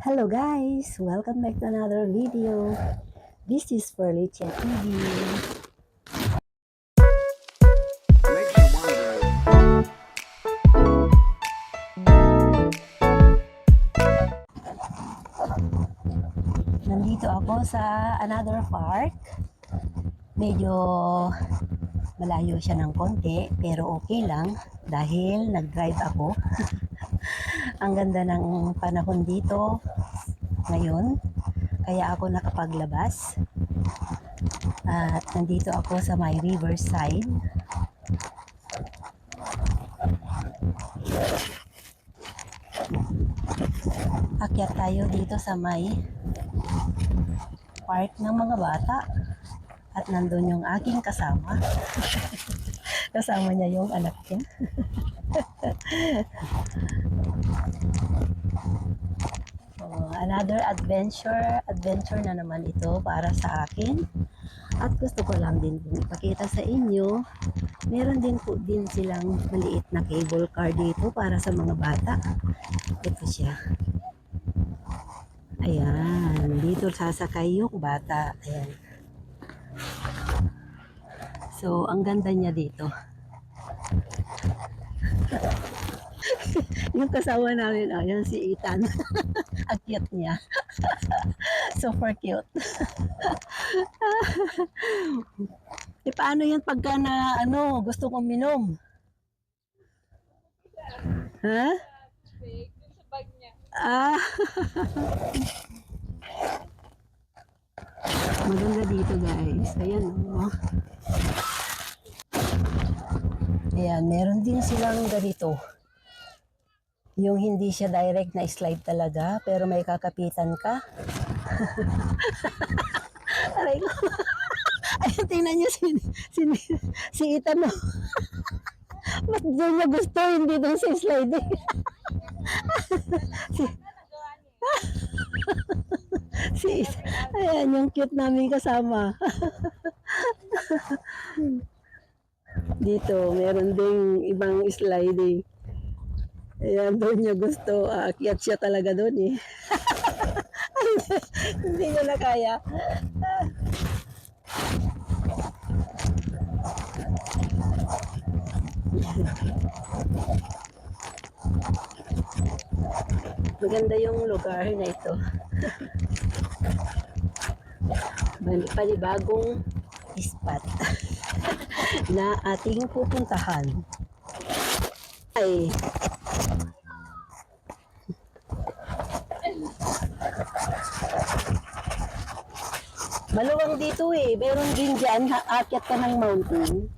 Hello guys! Welcome back to another video. This is Furniture TV. Nandito ako sa another park. Medyo malayo siya ng konti pero okay lang dahil nag-drive ako. Ang ganda ng panahon dito ngayon kaya ako nakapaglabas. At nandito ako sa may riverside. Akyat tayo dito sa may park ng mga bata. At nandun yung aking kasama. Kasama niya yung anak niya. Another adventure na naman ito para sa akin. At gusto ko lang din ipakita sa inyo, meron din po din silang maliit na cable car dito para sa mga bata. Ito siya. Ayan, dito sasakay yung bata. Ayan. So, ang ganda niya dito. Yung kasama namin, ayan si Ethan. Ang cute niya. Super cute. E paano yan pagka na gusto kong minom? Ha? Ah. Maganda dito guys. Ayan oh. Ayan, meron din silang ganito. Yung hindi siya direct na slide talaga, pero may kakapitan ka. Aray ko. Ayun, tingnan niyo si Ethan no. Ba't doon niya gusto, hindi doon sa sliding. si Ayan, yung cute namin kasama. Dito, meron ding ibang sliding. Ayan, doon niya gusto. Akyat siya talaga doon eh. Hindi niya na kaya. Maganda yung lugar na ito. Panibagong spot na ating pupuntahan. Ay, maluwang dito eh. Meron din dyan, aakyat ka ng mountain.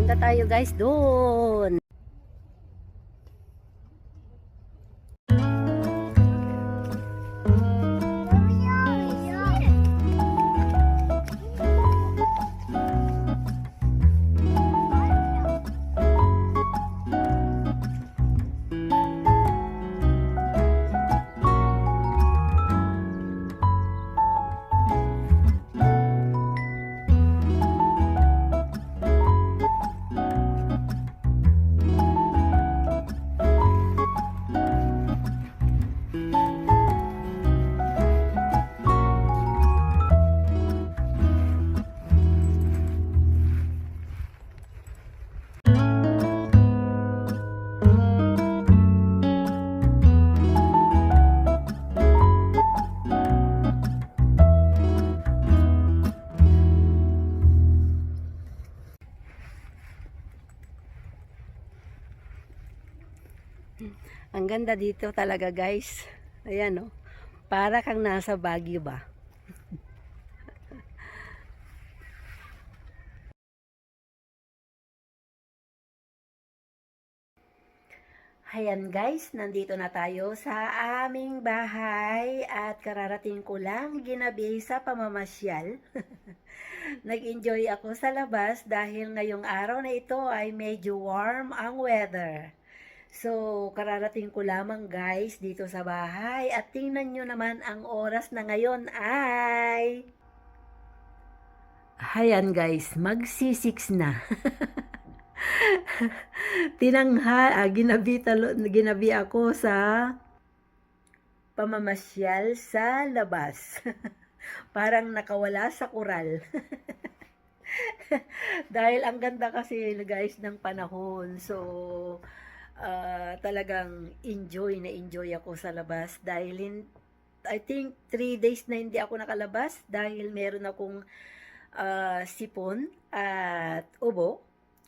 Punta tayo guys doon. Ang ganda dito talaga guys. Ayan oh. Para kang nasa Baguio ba? Ayan guys, nandito na tayo sa aming bahay at kararating ko lang ginabi sa pamamasyal. Nag-enjoy ako sa labas dahil ngayong araw na ito ay medyo warm ang weather. So, kararating ko lamang guys dito sa bahay at tingnan nyo naman ang oras na ngayon ay... Ayan guys, magsi-6 na. Ginabi ako sa pamamasyal sa labas. Parang nakawala sa kural. Dahil ang ganda kasi guys ng panahon. So, talagang enjoy ako sa labas. Dahil I think 3 days na hindi ako nakalabas. Dahil meron akong sipon at ubo.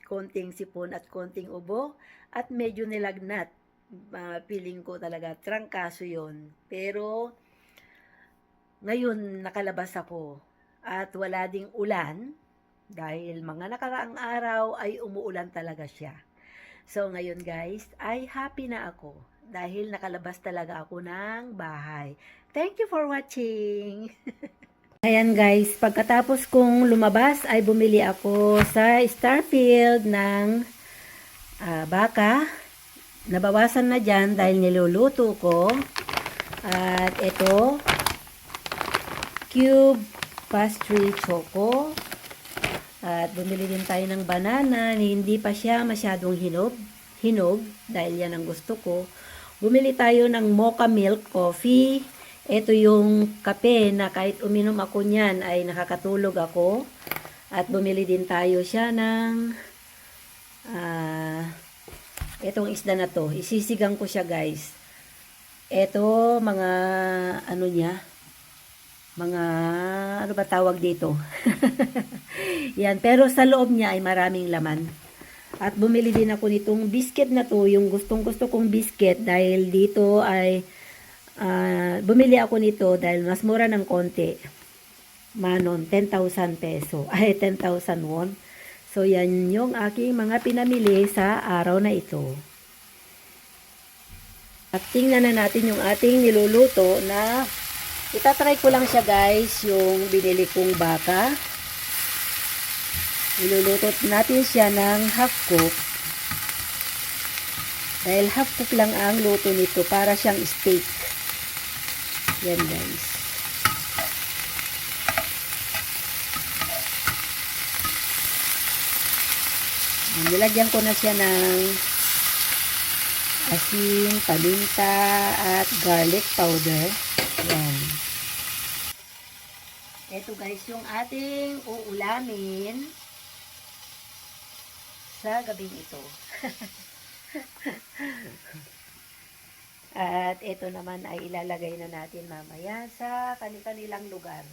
Konting sipon at konting ubo. At medyo nilagnat. Feeling ko talaga trangkaso yon. Pero ngayon nakalabas ako at wala ding ulan dahil mga nakaraang araw ay umuulan talaga siya. So ngayon guys ay happy na ako dahil nakalabas talaga ako ng bahay. Thank you for watching! Ayan guys, pagkatapos kong lumabas ay bumili ako sa Starfield ng baka. Nabawasan na dyan dahil niluluto ko. At ito, cube pastry choco. At bumili din tayo ng banana. Hindi pa siya masyadong hinog dahil yan ang gusto ko. Bumili tayo ng mocha milk coffee. Ito yung kape na kahit uminom ako niyan ay nakakatulog ako. At bumili din tayo siya ng itong isda na to. Isisigang ko siya guys. Ito mga ano niya, mga ano ba tawag dito. Yan, pero sa loob niya ay maraming laman. At bumili din ako nitong biscuit na to, yung gustong-gusto kong biscuit dahil dito ay bumili ako nito dahil mas mura ng konti. Manon, 10,000 peso. Ay, 10,000 won. So, yan yung aking mga pinamili sa araw na ito. At tingnan na natin yung ating niluluto na itatry ko lang siya guys, yung binili kong baka. Niluluto natin siya ng half cook. Dahil half cook lang ang luto nito para siyang steak. Yan guys. Nilagyan ko na siya ng asin, paminta, at garlic powder. Yan. Ito guys yung ating uulamin sa gabing ito. At ito naman ay ilalagay na natin mamaya sa kanilang lugar.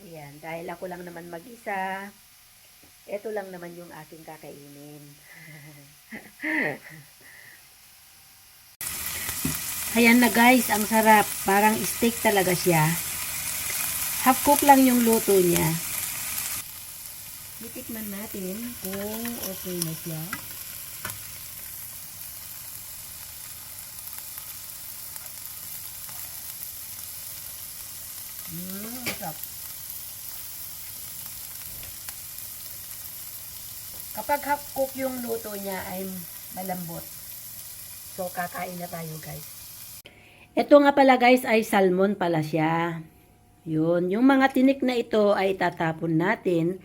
Ayan, dahil ako lang naman mag-isa, ito lang naman yung aking kakainin. Ayan na guys, ang sarap. Parang steak talaga siya. Half cook lang yung luto niya. Titikman natin kung okay na siya. Sarap. Kapag half cook yung luto niya ay malambot. So, kakain na tayo guys. Ito nga pala guys ay salmon pala siya. Yun. Yung mga tinik na ito ay tatapon natin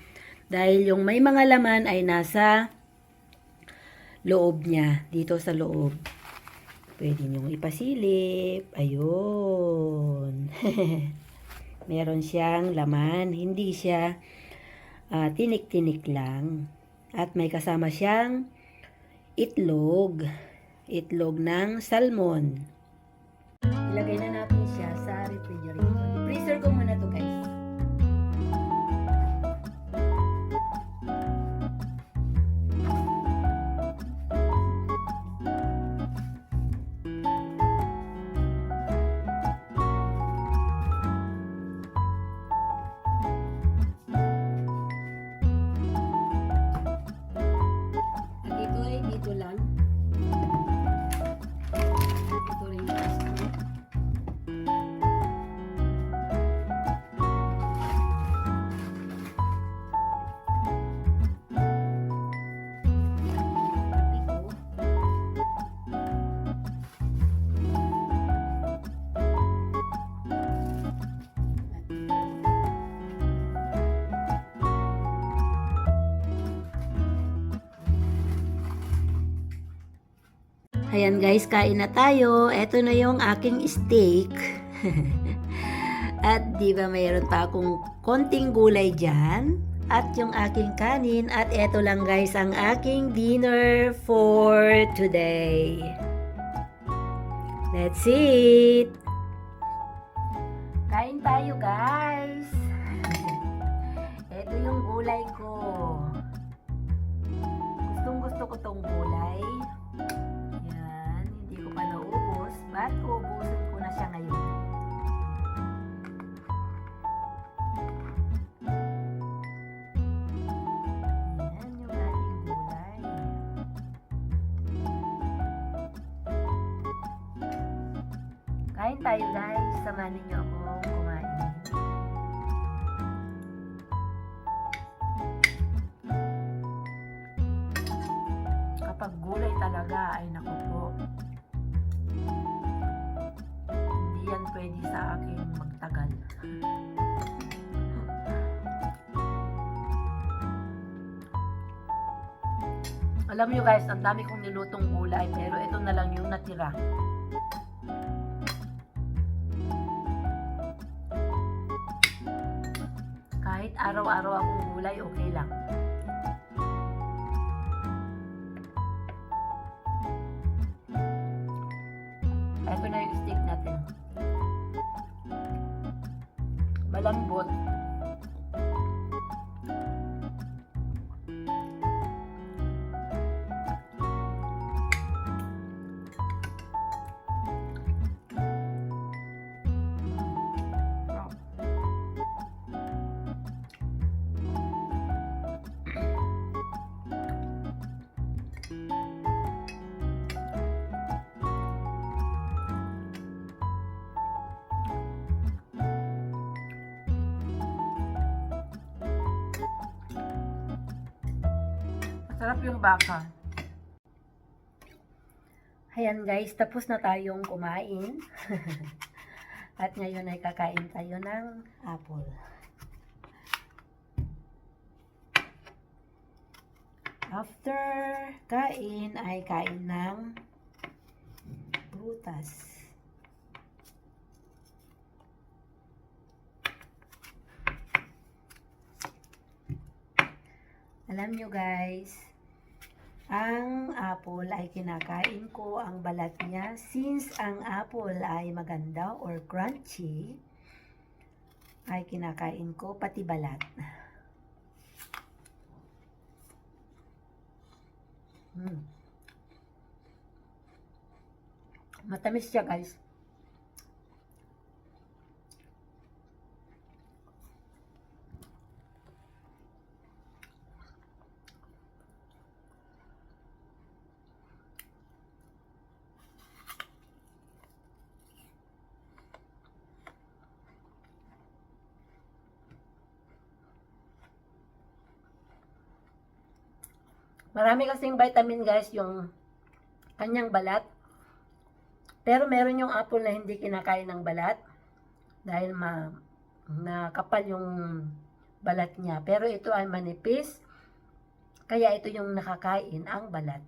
dahil yung may mga laman ay nasa loob niya. Dito sa loob. Pwede nyong ipasilip. Ayun. Meron siyang laman. Hindi siya tinik-tinik lang. At may kasama siyang itlog. Itlog ng salmon. Ilagay na natin siya sa refrigerator. Freezer ko muna to guys. ko lang. Ito rin yung pasto. Ayan guys, kain na tayo. Ito na yung aking steak. At di ba mayroon pa akong konting gulay dyan. At yung aking kanin. At eto lang guys ang aking dinner for today. That's it. Kain tayo guys. Ito yung gulay ko. Gustong gusto ko tong gulay. At uubusin ko na siya ngayon. Ayan yung ating gulay. Kain tayo guys. Samahan niyo ako kumain. Kapag gulay talaga ay naku po. Yan pwede sa akin magtagal. Alam nyo guys, ang dami kong nilutong gulay pero ito na lang yung natira. Kahit araw-araw akong gulay, okay lang. Ito na yung steak natin. Malambot. Sarap yung baka. Ayan guys, tapos na tayong kumain. At ngayon ay kakain tayo ng apple. After kain ay kain ng prutas. Alam nyo guys, ang apple ay kinakain ko ang balat niya. Since ang apple ay maganda or crunchy, ay kinakain ko pati balat. Matamis siya guys. Marami kasing vitamin guys yung kanyang balat. Pero meron yung apple na hindi kinakain ng balat dahil nakapal yung balat niya. Pero ito ay manipis, kaya ito yung nakakain ang balat.